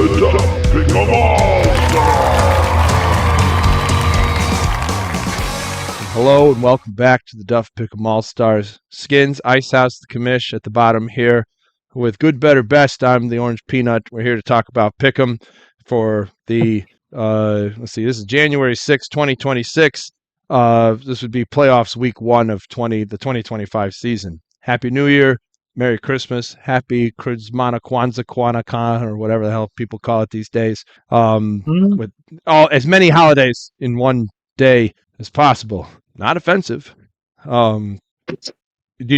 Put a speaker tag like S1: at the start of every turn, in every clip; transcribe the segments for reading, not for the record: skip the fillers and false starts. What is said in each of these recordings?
S1: the Duff Pickem AllStars.
S2: Hello and welcome back to the Duff Pickem AllStars. Skinnnns, ICEHOUSE'S, the Commish at the bottom here. With good, better, best, I'm the Orange Peanut. We're here to talk about Pick'em for the, this is January 6, 2026. This would be playoffs week 1 of the 2025 season. Happy New Year. Merry Christmas. Happy Kwanzaa, Kwanzaa, or whatever the hell people call it these days. With as many holidays in one day as possible. Not offensive. Did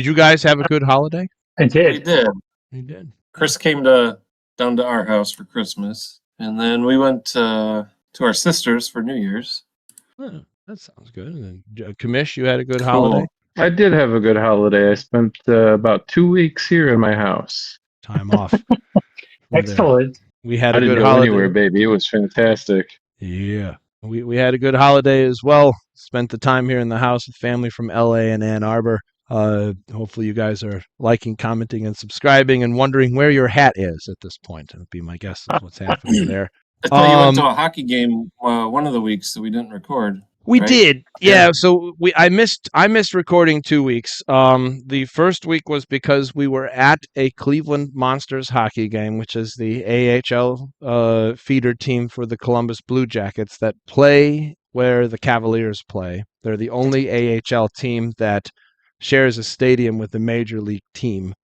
S2: you guys have a good holiday?
S3: I did.
S4: We did.
S2: You did.
S4: Chris came down to our house for Christmas, and then we went to our sister's for New Year's.
S2: Oh, that sounds good. And then, Commish, you had a good holiday?
S3: I did have a good holiday. I spent about 2 weeks here in my house.
S2: Time off.
S5: Excellent.
S2: We had
S3: I
S2: a
S3: didn't
S2: good
S3: go
S2: holiday.
S3: anywhere, baby. It was fantastic.
S2: Yeah. We had a good holiday as well. Spent the time here in the house with family from LA and Ann Arbor. Hopefully you guys are liking, commenting, and subscribing and wondering where your hat is at this point. That would be my guess of what's happening there.
S4: I thought you went to a hockey game one of the weeks that we didn't record.
S2: We
S4: right?
S2: did, yeah. So I missed recording 2 weeks. The first week was because we were at a Cleveland Monsters hockey game, which is the AHL feeder team for the Columbus Blue Jackets that play where the Cavaliers play. They're the only AHL team that shares a stadium with the major league team,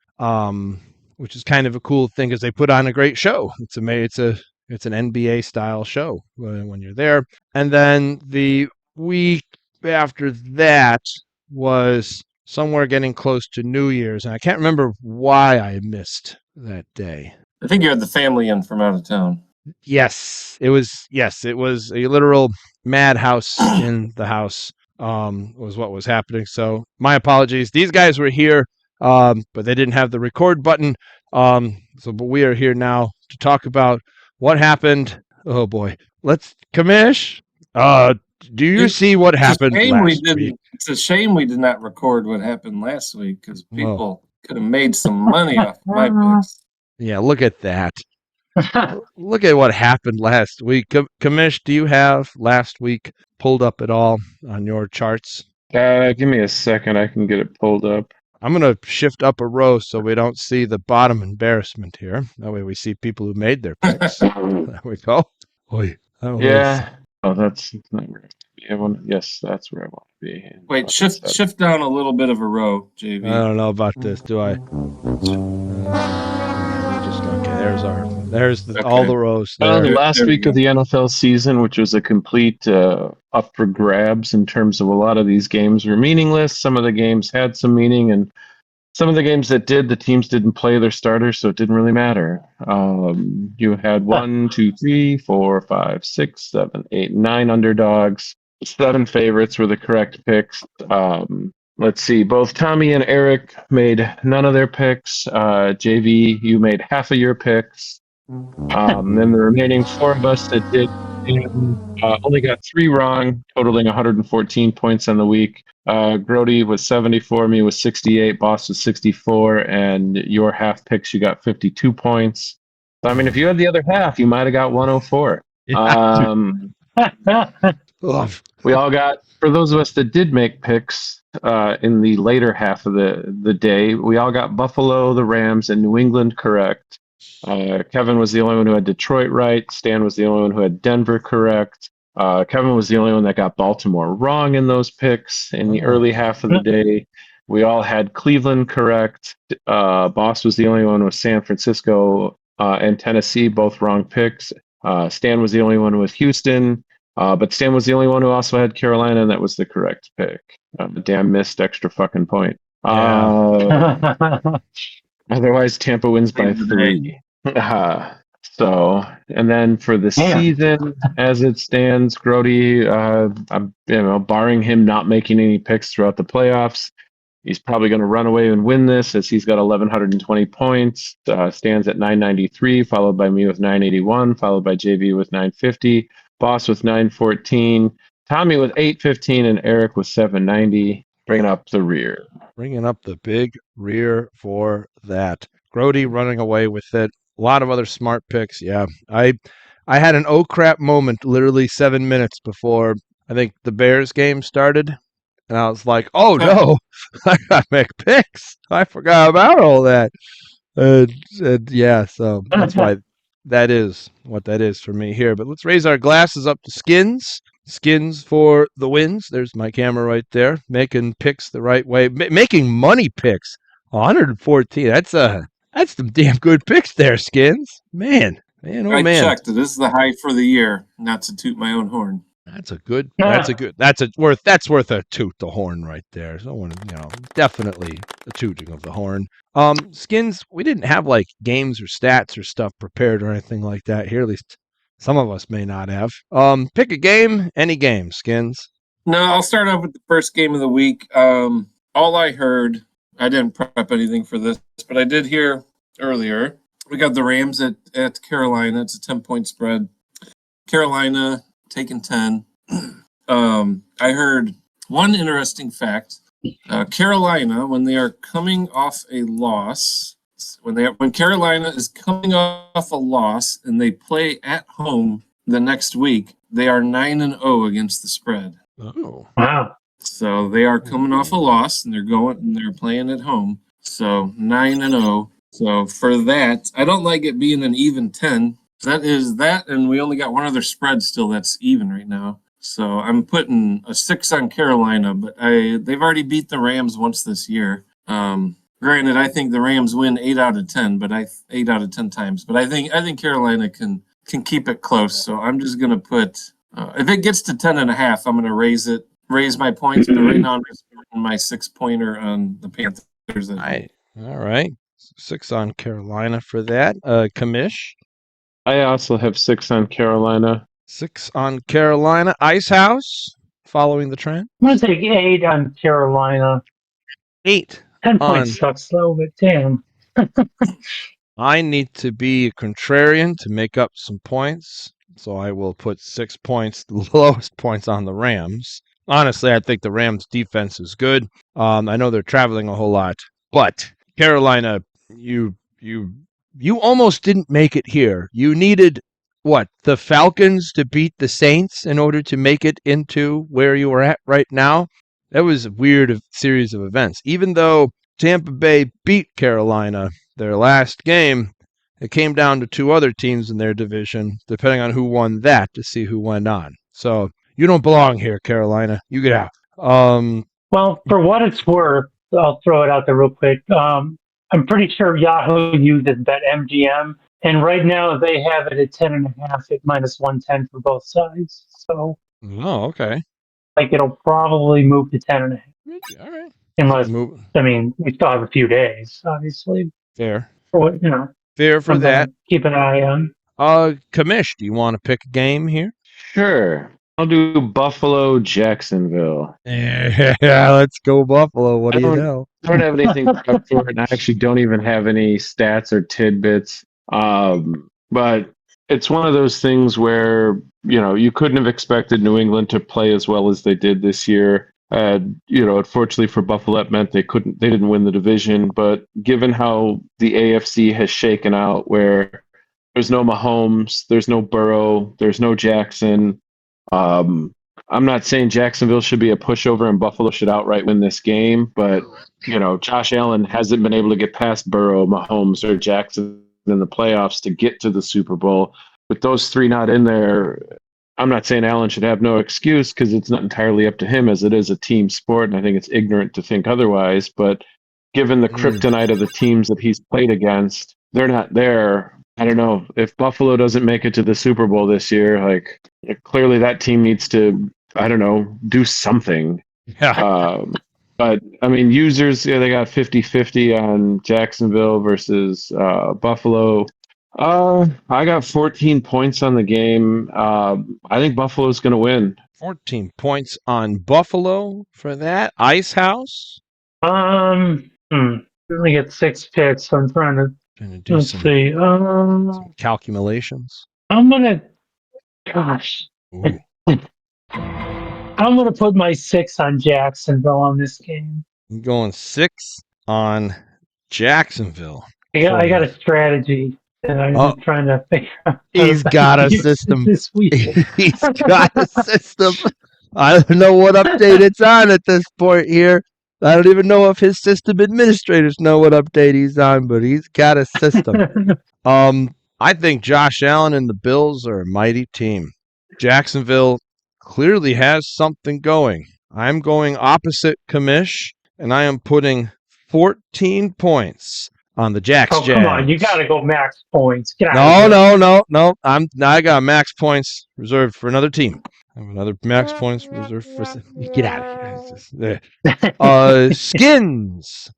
S2: which is kind of a cool thing because they put on a great show. It's an NBA style show when you're there, and then the week after that was somewhere getting close to New Year's, and I can't remember why I missed that day.
S4: I think you had the family in from out of town.
S2: Yes, it was a literal madhouse in the house, was what was happening. So my apologies. These guys were here, but they didn't have the record button. But we are here now to talk about what happened. Oh boy. Let's Commish. Do you see what happened last week?
S4: It's a shame we did not record what happened last week because people could have made some money off my picks.
S2: Yeah, look at that. Look at what happened last week. Commish, do you have last week pulled up at all on your charts?
S3: Give me a second. I can get it pulled up.
S2: I'm going to shift up a row so we don't see the bottom embarrassment here. That way we see people who made their picks. There we go. Oy,
S3: yeah. Oh, that's not where I want to be. Yes, that's where I want to be.
S4: Wait, shift down a little bit of a row, JV.
S2: I don't know about this, do I? There's all the rows there.
S3: The last week of the NFL season, which was a complete up for grabs in terms of a lot of these games were meaningless. Some of the games had some meaning, and some of the games that did, the teams didn't play their starters, so it didn't really matter. You had 1, 2, 3, 4, 5, 6, 7, 8, 9 underdogs. 7 favorites were the correct picks. Let's see. Both Tommy and Eric made none of their picks. JV, you made half of your picks. Then the remaining 4 of us that did only got 3 wrong, totaling 114 points on the week. Groady was 74, me was 68, Boss was 64, and your half picks, you got 52 points. So, I mean, if you had the other half, you might have got 104. We all got, for those of us that did make picks in the later half of the day, we all got Buffalo, the Rams, and New England correct. Kevin was the only one who had Detroit right. Stan was the only one who had Denver correct. Kevin was the only one that got Baltimore wrong in those picks in the early half of the day. We all had Cleveland correct. Boss was the only one with San Francisco and Tennessee, both wrong picks. Stan was the only one with Houston, but Stan was the only one who also had Carolina, and that was the correct pick. The damn missed extra fucking point. Otherwise, Tampa wins by 3. So, and then for the season, as it stands, Groady, barring him not making any picks throughout the playoffs, he's probably going to run away and win this as he's got 1,120 points. Stands at 993, followed by me with 981, followed by JV with 950, Boss with 914, Tommy with 815, and Eric with 790, bringing up the rear.
S2: Bringing up the big rear for that. Groady running away with it. lot of other smart picks. Yeah, I had an oh crap moment literally 7 minutes before I think the Bears game started, and I was like, oh no, I gotta make picks. I forgot about all that. Yeah, so that's why that is what that is for me here. But let's raise our glasses up to Skinnnns. Skinnnns for the wins. There's my camera right there, making picks the right way, making money picks. 114. That's some damn good picks there, Skinnnns. Man, oh
S4: I
S2: man.
S4: checked. This is the high for the year. Not to toot my own horn.
S2: That's worth a toot the horn right there. Someone, definitely a tooting of the horn. Skinnnns, we didn't have like games or stats or stuff prepared or anything like that here. At least some of us may not have. Pick a game, any game, Skinnnns.
S4: No, I'll start off with the first game of the week. All I heard, I didn't prep anything for this, but I did hear earlier. We got the Rams at Carolina. It's a 10-point spread. Carolina taking 10. I heard one interesting fact. Carolina, when they are coming off a loss, when Carolina is coming off a loss and they play at home the next week, they are 9-0 against the spread.
S2: Oh,
S5: Wow.
S4: So they are coming off a loss and they're playing at home. So 9-0. So for that, I don't like it being an even 10. That is that, and we only got one other spread still that's even right now. So I'm putting a 6 on Carolina, but they've already beat the Rams once this year. Granted, I think the Rams win 8 out of 10, but 8 out of 10 times. But I think Carolina can keep it close. So I'm just gonna put if it gets to 10.5, I'm gonna raise my points. But right now I'm just putting my 6-pointer on the Panthers.
S2: all right. 6 on Carolina for that. Commish.
S3: I also have 6 on Carolina.
S2: 6 on Carolina. ICEHOUSE, following the trend.
S5: I'm going to take 8 on Carolina.
S2: 8
S5: 10
S2: on.
S5: points sucks though, but damn.
S2: I need to be a contrarian to make up some points, so I will put 6 points, the lowest points on the Rams. Honestly, I think the Rams' defense is good. I know they're traveling a whole lot, but Carolina, you almost didn't make it here. You needed the Falcons to beat the Saints in order to make it into where you are at right now. That was a weird series of events. Even though Tampa Bay beat Carolina their last game, it came down to 2 other teams in their division, depending on who won that to see who went on. So you don't belong here, Carolina. You get out.
S5: Well, for what it's worth, I'll throw it out there real quick. I'm pretty sure Yahoo uses BetMGM, and right now they have it at 10.5 at -110 for both sides. So,
S2: okay.
S5: like, it'll probably move to 10.5.
S2: All right.
S5: Unless, I mean, we still have a few days, obviously.
S2: Fair.
S5: Fair
S2: for that.
S5: Keep an eye on.
S2: Commish, do you want to pick a game here?
S3: Sure. I'll do Buffalo, Jacksonville.
S2: Yeah, let's go Buffalo. What do you know?
S3: I don't have anything prepped for it, and I actually don't even have any stats or tidbits. But it's one of those things where, you couldn't have expected New England to play as well as they did this year. Unfortunately for Buffalo, that meant they didn't win the division. But given how the AFC has shaken out, where there's no Mahomes, there's no Burrow, there's no Jackson. I'm not saying Jacksonville should be a pushover and Buffalo should outright win this game, but Josh Allen hasn't been able to get past Burrow, Mahomes, or Jackson in the playoffs to get to the Super Bowl. With those 3 not in there, I'm not saying Allen should have no excuse because it's not entirely up to him, as it is a team sport, and I think it's ignorant to think otherwise. But given the kryptonite of the teams that he's played against, they're not there. I don't know. If Buffalo doesn't make it to the Super Bowl this year, clearly that team needs to, do something.
S2: Yeah.
S3: But, I mean, users, they got 50-50 on Jacksonville versus Buffalo. I got 14 points on the game. I think Buffalo's going to win.
S2: 14 points on Buffalo for that. ICEHOUSE?
S5: Only get 6 picks, so I'm trying to
S2: do
S5: let's see.
S2: some calculations.
S5: I'm gonna I'm gonna put my 6 on Jacksonville on this game.
S2: I'm going 6 on Jacksonville.
S5: I got a strategy. And I'm
S2: Oh.
S5: just trying to figure out.
S2: He's got a system.
S5: This week.
S2: He's got a system. I don't know what update it's on at this point here. I don't even know if his system administrators know what update he's on, but he's got a system. I think Josh Allen and the Bills are a mighty team. Jacksonville clearly has something going. I'm going opposite Commish, and I am putting 14 points on the Jags.
S5: Oh, come on. You got to go max points. Get out
S2: No,
S5: of here.
S2: no. I got max points reserved for another team. I have another max points reserved for. Get out of here. It's just, Skinnnns.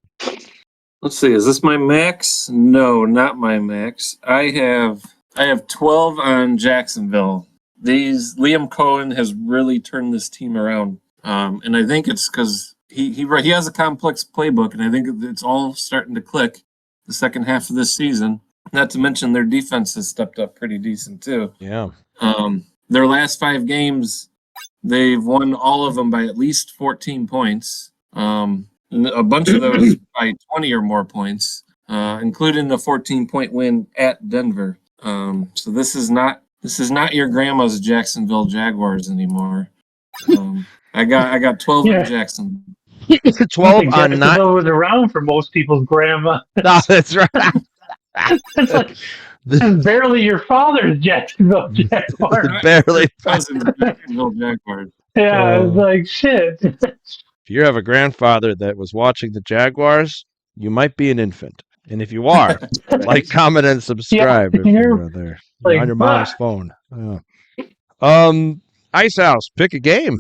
S4: Let's see. Is this my max? No, not my max. I have 12 on Jacksonville. Liam Cohen has really turned this team around, and I think it's because he has a complex playbook, and I think it's all starting to click the second half of this season. Not to mention their defense has stepped up pretty decent too.
S2: Yeah.
S4: Their last 5 games, they've won all of them by at least 14 points. A bunch of those by 20 or more points, including the 14-point win at Denver. So this is not your grandma's Jacksonville Jaguars anymore. I got 12
S5: Yeah.
S4: in Jacksonville.
S2: 12 on 9.
S5: Jacksonville was around for most people's grandma.
S2: No, that's right.
S5: It's like barely your father's Jacksonville Jaguars.
S2: Barely.
S4: Cousins of Jacksonville Jaguars.
S5: Yeah, it's like shit.
S2: If you have a grandfather that was watching the Jaguars, you might be an infant. And if you are, like, comment, and subscribe if you're there
S5: like,
S2: on your mom's phone. Ice House, pick a game.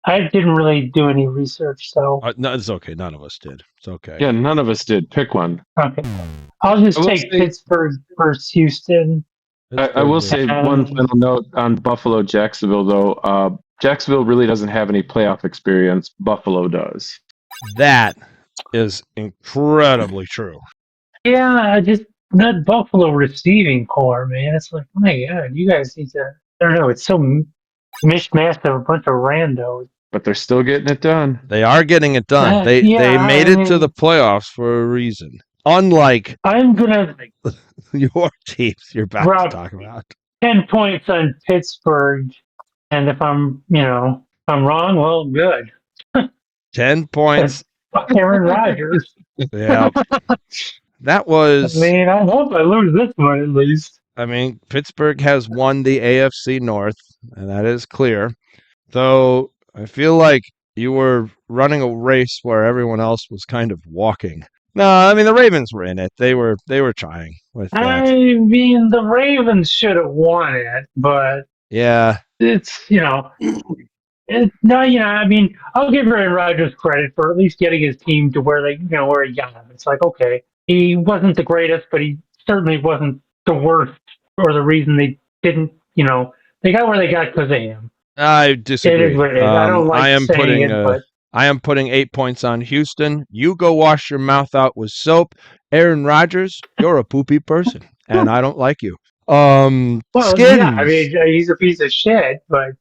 S5: I didn't really do any research, so
S2: No, it's okay. None of us did. It's okay.
S3: Yeah, none of us did. Pick one.
S5: okay. I'll just
S3: I will
S5: take
S3: say-
S5: Pittsburgh versus Houston.
S3: I will say one final note on Buffalo Jacksonville, though. Jacksonville really doesn't have any playoff experience. Buffalo does.
S2: That is incredibly true.
S5: Yeah, that Buffalo receiving core, man. It's like, my God, you guys need to. I don't know. It's so mishmashed of a bunch of randos.
S3: But they're still getting it done.
S2: They are getting it done. They made it to the playoffs for a reason. Unlike
S5: I'm gonna
S2: your teams you're about
S5: Rob,
S2: to talk about.
S5: 10 points on Pittsburgh, and if I'm wrong, well, good.
S2: 10 points.
S5: Fuck Aaron Rodgers.
S2: Yeah. That was.
S5: I mean, I hope I lose this one at least.
S2: I mean, Pittsburgh has won the AFC North, and that is clear. Though I feel like you were running a race where everyone else was kind of walking. No, I mean the Ravens were in it. They were trying with that.
S5: I mean, the Ravens should have won it, but
S2: Yeah.
S5: it's I mean, I'll give Aaron Rodgers credit for at least getting his team to where where he got him. It's like, okay, he wasn't the greatest, but he certainly wasn't the worst or the reason they didn't. They got where they got because of him.
S2: I disagree.
S5: It is what it is. I don't like saying it, but
S2: I am putting 8 points on Houston. You go wash your mouth out with soap. Aaron Rodgers, you're a poopy person, and I don't like you.
S5: well,
S2: Skinnnns.
S5: yeah, I mean, he's a piece of shit, but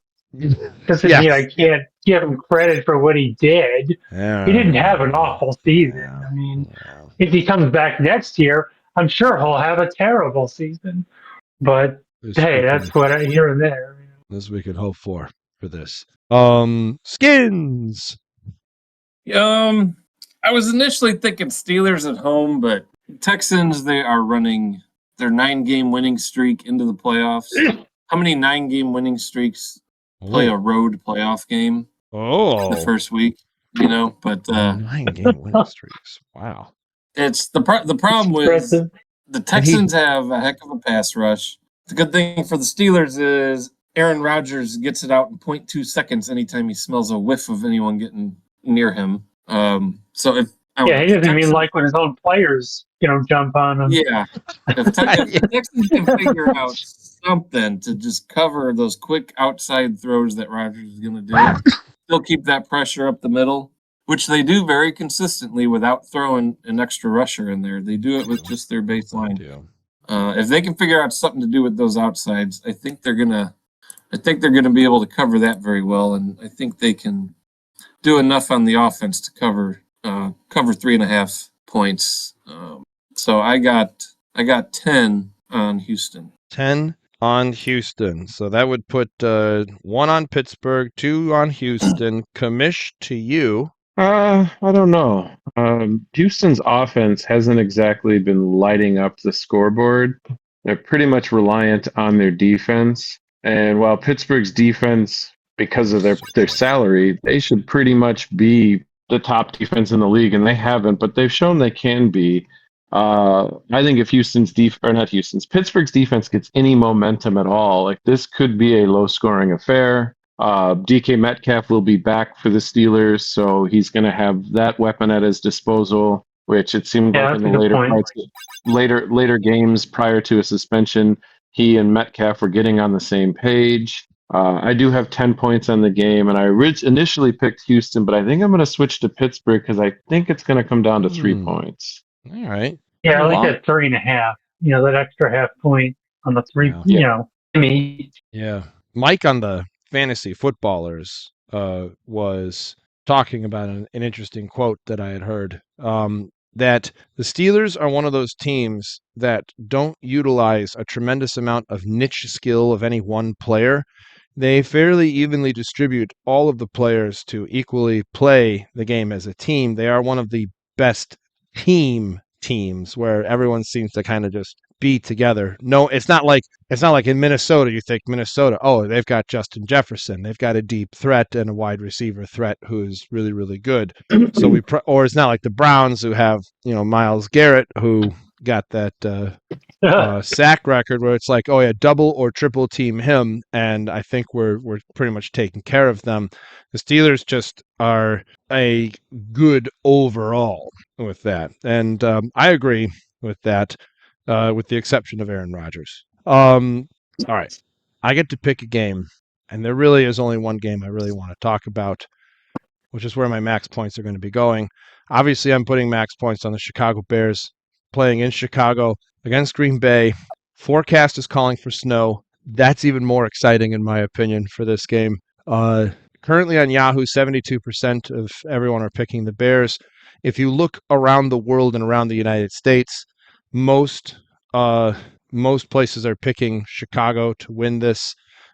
S5: doesn't mean I can't give him credit for what he did.
S2: Yeah.
S5: He didn't have an awful season. I mean, if he comes back next year, I'm sure he'll have a terrible season. But hey, that's what I hear and there.
S2: As we can hope for this. Skinnnns.
S4: I was initially thinking Steelers at home, but Texans, they are running their 9-game winning streak into the playoffs. How many 9-game winning streaks play a road playoff game the first week? But
S2: 9-game winning streaks. Wow.
S4: It's the problem with the Texans have a heck of a pass rush. The good thing for the Steelers is Aaron Rodgers gets it out in 0.2 seconds anytime he smells a whiff of anyone getting near him. So if
S5: he doesn't even like when his own players, jump on him.
S4: Yeah, if Texans can figure out something to just cover those quick outside throws that Rodgers is going to do, still keep that pressure up the middle, which they do very consistently without throwing an extra rusher in there. They do it with just their baseline. If they can figure out something to do with those outsides, I think they're gonna be able to cover that very well, and I think they can do enough on the offense to cover 3.5 points. So I got 10 on Houston.
S2: 10 on Houston. So that would put 1 on Pittsburgh, 2 on Houston. Commish to you.
S3: I don't know. Houston's offense hasn't exactly been lighting up the scoreboard. They're pretty much reliant on their defense. And while Pittsburgh's defense, because of their salary, they should pretty much be the top defense in the league, and they haven't, but they've shown they can be. I think if Pittsburgh's defense gets any momentum at all, like this could be a low-scoring affair. DK Metcalf will be back for the Steelers, so he's going to have that weapon at his disposal, which it seemed like in the later games prior to a suspension, he and Metcalf were getting on the same page. I do have 10 points on the game, and I initially picked Houston, but I think I'm going to switch to Pittsburgh because I think it's going to come down to 3 points.
S2: All right.
S5: Yeah, I like that 3.5. That extra half point on the 3.
S2: Yeah. Mike on the Fantasy Footballers was talking about an interesting quote that I had heard. That the Steelers are one of those teams that don't utilize a tremendous amount of niche skill of any one player. They fairly evenly distribute all of the players to equally play the game as a team. They are one of the best teams where everyone seems to kind of just be together. No, it's not like in Minnesota. You think Minnesota, oh, they've got Justin Jefferson, they've got a deep threat and a wide receiver threat who is really, really good. So or it's not like the Browns who have Myles Garrett who got that sack record where it's like, oh yeah, double or triple team him, and I think we're pretty much taking care of them. The Steelers just are a good overall with that, and I agree with that. With the exception of Aaron Rodgers. All right. I get to pick a game, and there really is only one game I really want to talk about, which is where my max points are going to be going. Obviously, I'm putting max points on the Chicago Bears playing in Chicago against Green Bay. Forecast is calling for snow. That's even more exciting, in my opinion, for this game. Currently on Yahoo, 72% of everyone are picking the Bears. If you look around the world and around the United States, most places are picking Chicago to win this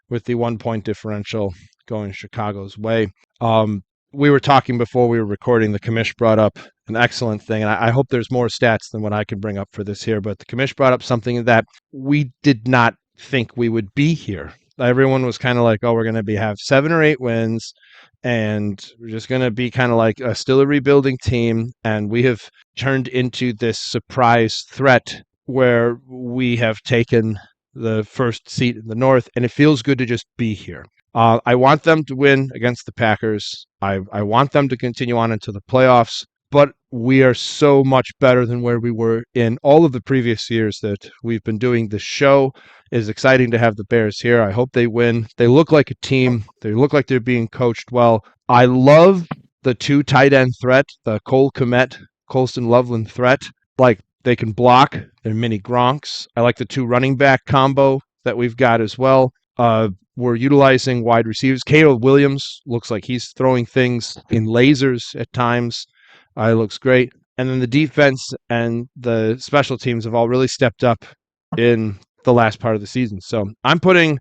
S2: with the 1-point differential going Chicago's way. We were talking before we were recording. The Commish brought up an excellent thing, and I hope there's more stats than what I could bring up for this here, but the Commish brought up something that we did not think we would be here. Everyone was kind of like, oh, we're going to have 7 or 8 wins, and we're just going to be kind of like still a rebuilding team, and we have turned into this surprise threat where we have taken the first seat in the North, and it feels good to just be here. I want them to win against the Packers. I want them to continue on into the playoffs, but we are so much better than where we were in all of the previous years that we've been doing this show. It is exciting to have the Bears here. I hope they win. They look like a team. They look like they're being coached well. I love the 2 tight end threat, the Cole Kmet, Colston Loveland threat. Like, they can block. They're mini Gronks. I like the 2 running back combo that we've got as well. We're utilizing wide receivers. Caleb Williams looks like he's throwing things in lasers at times. It looks great. And then the defense and the special teams have all really stepped up in the last part of the season. So I'm going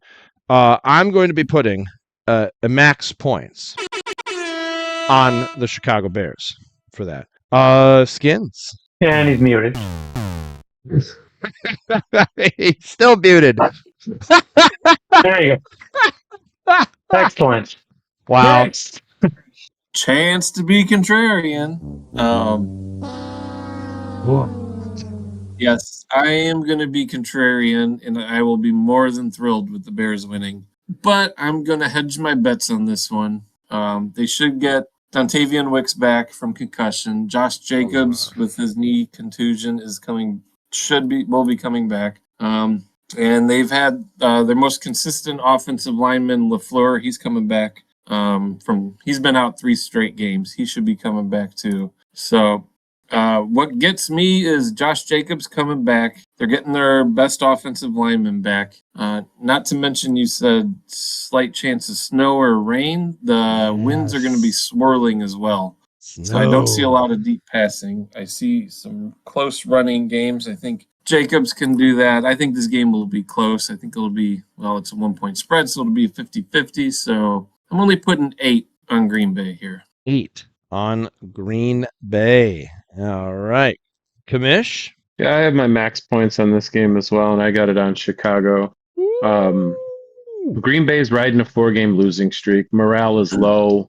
S2: to be putting a max points on the Chicago Bears for that. Skinnnns.
S5: And he's muted.
S2: He's still muted.
S5: There you go. Excellent.
S2: Wow.
S5: Next.
S4: Chance to be contrarian. Yes, I am going to be contrarian, and I will be more than thrilled with the Bears winning. But I'm going to hedge my bets on this one. They should get Dontavian Wicks back from concussion. Josh Jacobs with his knee contusion will be coming back. And they've had their most consistent offensive lineman, LaFleur. He's coming back he's been out 3 straight games. He should be coming back too. So what gets me is Josh Jacobs coming back. They're getting their best offensive lineman back. Not to mention, you said slight chance of snow or rain. The winds are going to be swirling as well. So I don't see a lot of deep passing. I see some close running games. I think Jacobs can do that. I think this game will be close. I think it'll be, well, it's a 1-point spread, so it'll be 50-50. So I'm only putting 8 on Green Bay here.
S2: 8 on Green Bay. All right. Commish?
S3: Yeah, I have my max points on this game as well, and I got it on Chicago. Green Bay's riding a 4-game losing streak. Morale is low.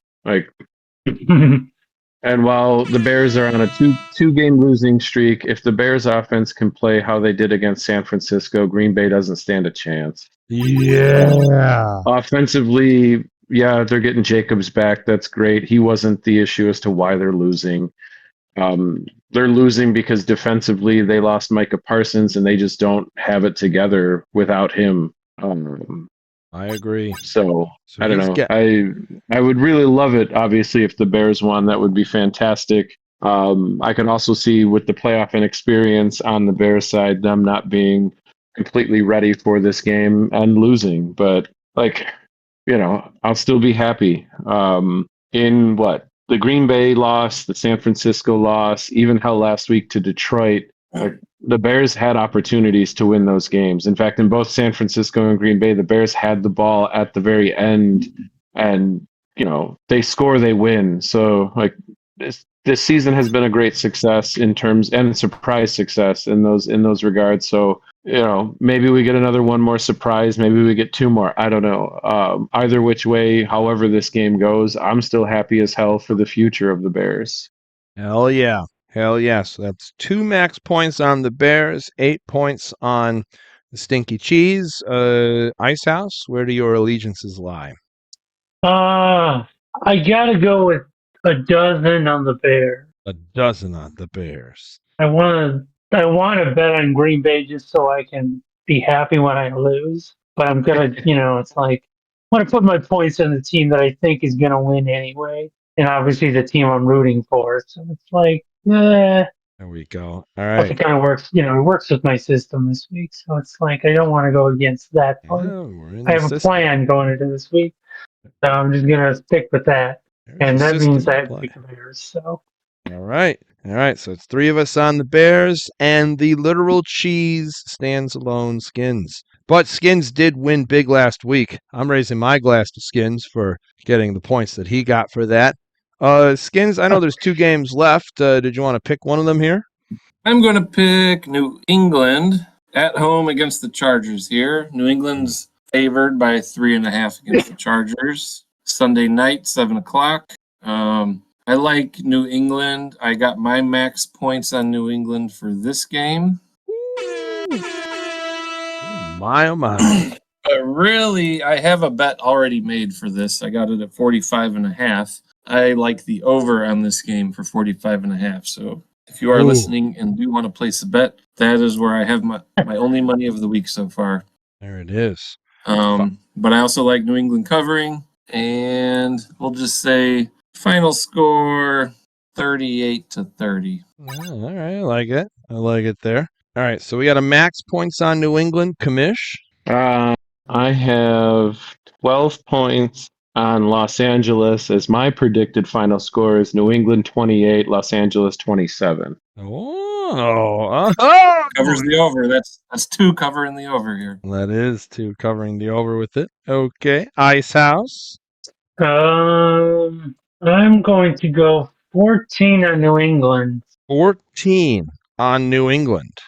S3: And while the Bears are on a two-game losing streak, if the Bears offense can play how they did against San Francisco, Green Bay doesn't stand a chance.
S2: Yeah.
S3: Offensively, yeah, they're getting Jacobs back. That's great. He wasn't the issue as to why they're losing. They're losing because defensively they lost Micah Parsons and they just don't have it together without him.
S2: I agree.
S3: So I don't know. I would really love it, obviously, if the Bears won. That would be fantastic. I can also see with the playoff inexperience on the Bears side, them not being completely ready for this game and losing. But, I'll still be happy. In what? The Green Bay loss, the San Francisco loss, even hell last week to Detroit, the Bears had opportunities to win those games. In fact, in both San Francisco and Green Bay, the Bears had the ball at the very end, and they score, they win. So this season has been a great success in terms, and a surprise success in those regards. So maybe we get another one more surprise. Maybe we get 2 more. I don't know. Either which way, however this game goes, I'm still happy as hell for the future of the Bears.
S2: Hell yeah. Hell yes. That's 2 max points on the Bears, 8 points on the Stinky Cheese. Icehouse, where do your allegiances lie?
S5: I gotta go with a dozen on the Bears.
S2: A dozen on the Bears.
S5: I want to bet on Green Bay just so I can be happy when I lose. But I'm gonna, it's like I want to put my points on the team that I think is gonna win anyway, and obviously the team I'm rooting for. So it's like,
S2: There we go. All right.
S5: it kind of works. It works with my system this week. So it's like I don't want to go against that part. I have a plan going into this week, so I'm just gonna stick with that, and that means I have to pick the Bears. So.
S2: All right. So it's 3 of us on the Bears, and the literal cheese stands alone, Skinnnns. But Skinnnns did win big last week. I'm raising my glass to Skinnnns for getting the points that he got for that. Skinnnns, I know there's 2 games left. Did you want to pick one of them here?
S4: I'm going to pick New England at home against the Chargers here. New England's favored by 3.5 against the Chargers. Sunday night, 7 o'clock. I like New England. I got my max points on New England for this game.
S2: My, oh my.
S4: But really, I have a bet already made for this. I got it at 45.5. I like the over on this game for 45.5. So if you are listening and do want to place a bet, that is where I have my only money of the week so far.
S2: There it is.
S4: But I also like New England covering, and we'll just say final score 38-30.
S2: All right, I like it. I like it there. All right, so we got a max points on New England. Commish?
S3: I have 12 points on Los Angeles as my predicted final score is New England 28, Los Angeles 27.
S2: Oh,
S4: Covers the over. That's 2 covering the over here.
S2: That is 2 covering the over with it. Okay, Icehouse?
S5: I'm going to go 14 on New England.
S2: 14 on New England.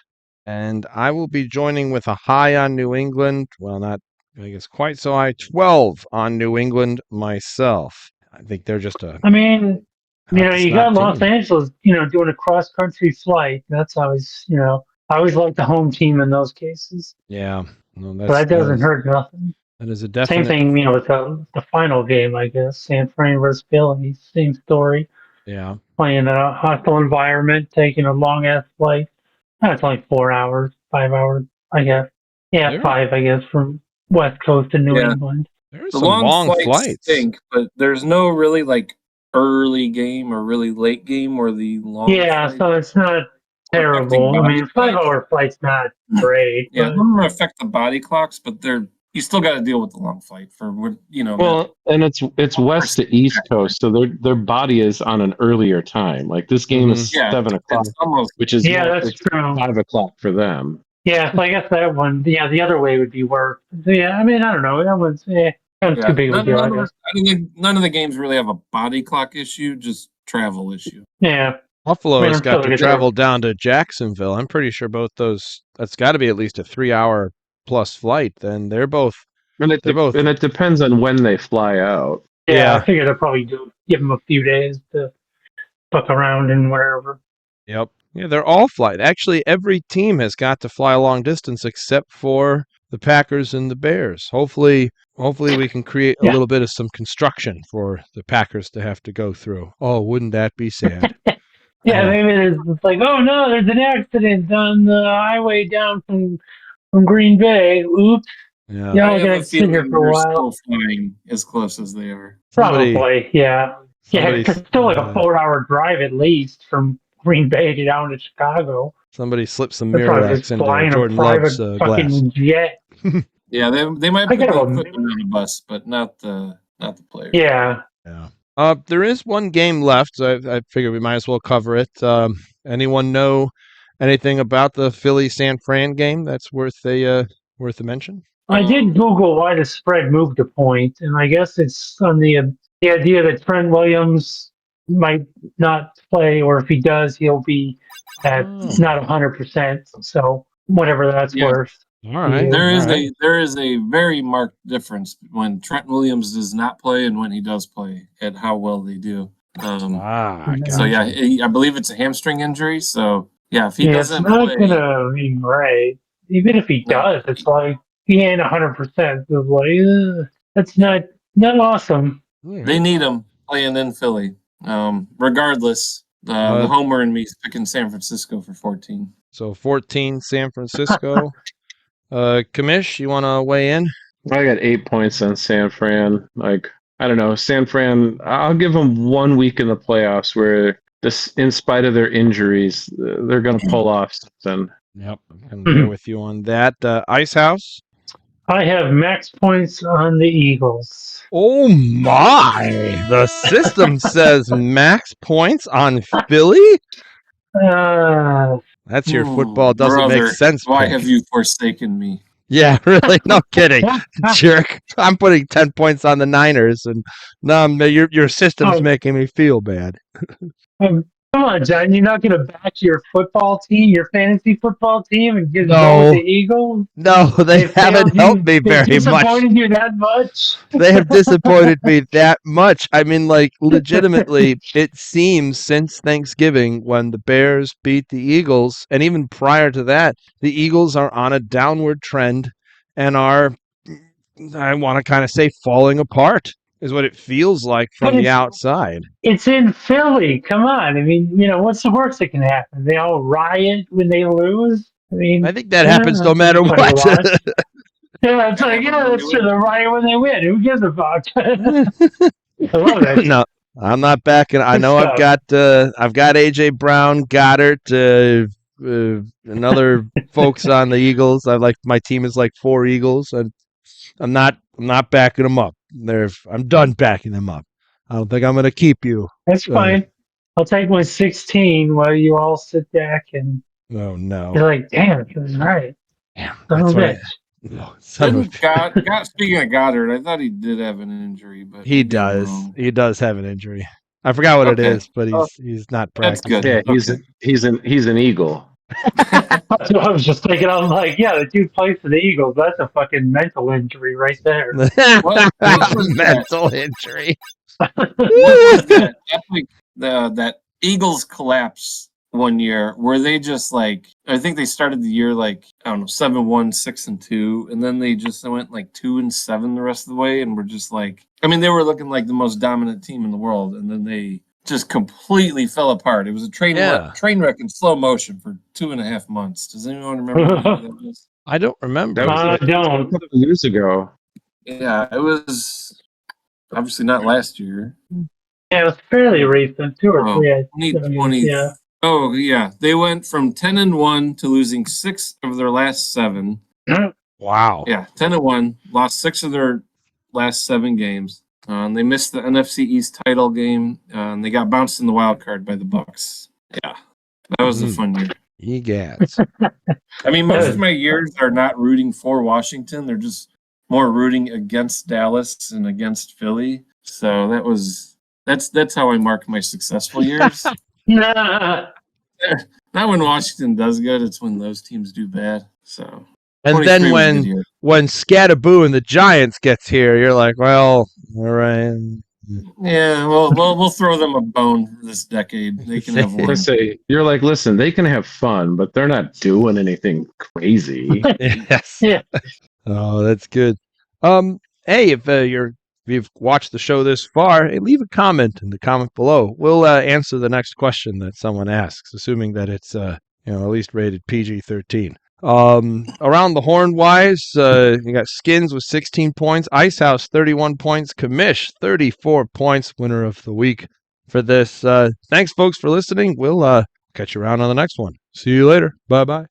S2: And I will be joining with a high on New England. Well, not, I guess, quite so high. 12 on New England myself. I think they're just a...
S5: I mean, you got Los Angeles, doing a cross-country flight. That's always, I always like the home team in those cases.
S2: Yeah. No,
S5: but that doesn't hurt nothing.
S2: That is a definite...
S5: Same thing, with the final game, I guess. San Fran versus Philly. Same story.
S2: Yeah.
S5: Playing in a hostile environment, taking a long-ass flight. It's only 4 hours, 5 hours, I guess. Yeah, 5, I guess, from West Coast to New England.
S2: There's some long flights.
S4: Stink, but there's no really early game or really late game or the long.
S5: Yeah, so it's not terrible. I mean, 5-hour flight's not great.
S4: Yeah, it doesn't affect the body clocks, but they're you still got to deal with the long flight for
S3: Well, and it's west to east coast, so their body is on an earlier time. Like this game is
S4: yeah,
S3: 7 o'clock,
S4: it's almost
S3: which is
S5: that's
S3: it's
S5: true.
S3: 5 o'clock for them.
S5: Yeah, so I guess that one, the other way would be worse. So, yeah, I mean, I don't know. That one's kind of too big of a deal, I guess.
S4: I think none of the games really have a body clock issue, just travel issue.
S5: Yeah.
S2: Buffalo
S5: I mean,
S2: has
S5: I'm
S2: got
S5: still
S2: to
S5: gonna
S2: travel down to Jacksonville. I'm pretty sure both those. That's got to be at least a 3-hour plus flight. Then they're both.
S3: And it depends on when they fly out.
S5: Yeah, I figured I'd probably give them a few days to fuck around and wherever.
S2: Yep. Yeah, they're all flight. Actually, every team has got to fly a long distance except for the Packers and the Bears. Hopefully we can create a little bit of some construction for the Packers to have to go through. Oh, wouldn't that be sad?
S5: Yeah, maybe it's like, oh no, there's an accident on the highway down from Green Bay. Oops.
S2: Yeah.
S5: Yeah,
S4: I
S5: I'm
S4: have
S5: gonna
S4: a
S5: sit here
S4: feeling
S5: for a
S4: they're
S5: while.
S4: still flying as close as they are.
S5: Probably, yeah. Yeah,
S2: somebody-
S5: it's still like a 4-hour drive at least from Green Bay to down to Chicago.
S2: Somebody slipped some
S5: They're probably
S2: Mirror
S5: just
S2: into
S5: flying a
S2: Jordan
S5: private
S2: Love's
S5: fucking
S2: glass.
S5: jet.
S4: Yeah, they might
S5: I
S4: put the
S5: got a-
S4: equipment on the bus, but not the players.
S5: Yeah.
S2: Yeah. There is one game left. So I figure we might as well cover it. Anyone know anything about the Philly San Fran game that's worth a mention?
S5: I did Google why the spread moved a point, and I guess it's on the idea that Trent Williams might not play, or if he does, he'll be at not 100%. So whatever that's worth.
S2: All right.
S4: There is a very marked difference when Trent Williams does not play and when he does play at how well they do. So yeah, I believe it's a hamstring injury. So yeah, if he doesn't
S5: it's not
S4: play,
S5: gonna be right. Even if he does, it's like he ain't 100%. So like, that's not awesome.
S4: they need him playing in Philly. Regardless, the homer in me is picking San Francisco for 14.
S2: So 14 San Francisco. Commish, you want to weigh in?
S3: I got 8 points on San Fran. Like, I don't know, San Fran, I'll give them 1 week in the playoffs where this, in spite of their injuries, they're going to pull off something.
S2: Yep, I'm there with you on that. Ice House?
S5: I have max points on the Eagles.
S2: Oh my! The system says max points on Philly? That's your football doesn't make sense.
S4: Why
S2: pick.
S4: have you forsaken me?
S2: Yeah, really? No kidding. Jerk. I'm putting 10 points on the Niners, and no, your system's making me feel bad.
S5: Come on, John. You're not going to back your football team, your fantasy football team, and just go with the Eagles?
S2: No, they haven't helped me very much.
S5: Disappointed you that much?
S2: They have disappointed me that much. I mean, like, legitimately, it seems since Thanksgiving when the Bears beat the Eagles, and even prior to that, the Eagles are on a downward trend and are, I want to kind of say, falling apart, is what it feels like from the outside.
S5: It's in Philly. Come on. I mean, what's the worst that can happen? They all riot when they lose? I mean,
S2: I think that happens no matter what.
S5: Yeah, it's like, that's true. They riot when they win. Who gives a fuck? I love it.
S2: No, I'm not backing. I know I've got AJ Brown, Goddard, and other folks on the Eagles. My team is like 4 Eagles, and I'm not backing them up. I'm done backing them up. I don't think I'm going to keep you.
S5: That's fine. I'll take my 16 while you all sit back and.
S2: Oh no!
S5: You're like, damn, he was right.
S2: Damn,
S5: that's right.
S4: Speaking of Goddard, I thought he did have an injury, but
S2: he does. He does have an injury. I forgot what it is, but he's not practicing.
S3: That's good. Yeah, he's an Eagle.
S5: That's what I was just thinking. I was like, yeah, the dude plays for the Eagles. That's a fucking mental injury right there.
S4: What
S2: mental injury.
S4: What was that? That Eagles collapse one year where they just I think they started the year 7-1, 6-2, and then they just went 2-7 the rest of the way, and were just they were looking like the most dominant team in the world, and then they just completely fell apart. It was a train wreck in slow motion for 2.5 months. Does anyone remember what that was?
S2: I don't remember.
S5: I don't.
S3: A couple of years ago.
S4: Yeah, it was obviously not last year.
S5: Yeah, it was fairly recent, 2 or 3.
S4: 2020.
S5: Yeah.
S4: Oh yeah, they went from 10-1 to losing 6 of their last 7.
S2: Wow.
S4: Yeah, 10-1. Lost 6 of their last 7 games. They missed the NFC East title game. And they got bounced in the wild card by the Bucks. Yeah, that was a fun year.
S2: Egads.
S4: I mean, most of my years are not rooting for Washington. They're just more rooting against Dallas and against Philly. So that's how I mark my successful years.
S5: Nah.
S4: Not when Washington does good, it's when those teams do bad. So
S2: And
S4: 23
S2: then
S4: was a good year.
S2: when Scatterboo and the Giants gets here, you're like, well, all right.
S4: Yeah, well, we'll throw them a bone this decade. They can have
S3: I
S4: one.
S3: say, you're like, listen, they can have fun, but they're not doing anything crazy.
S2: Yes.
S5: Yeah.
S2: Oh, that's good. Hey, if you've watched the show this far, hey, leave a comment in the comment below. We'll answer the next question that someone asks, assuming that it's at least rated PG-13. Around the horn wise, you got Skinnnns with 16 points, Icehouse 31 points, Commish 34 points, winner of the week for this. Thanks, folks, for listening. We'll catch you around on the next one. See you later. Bye bye.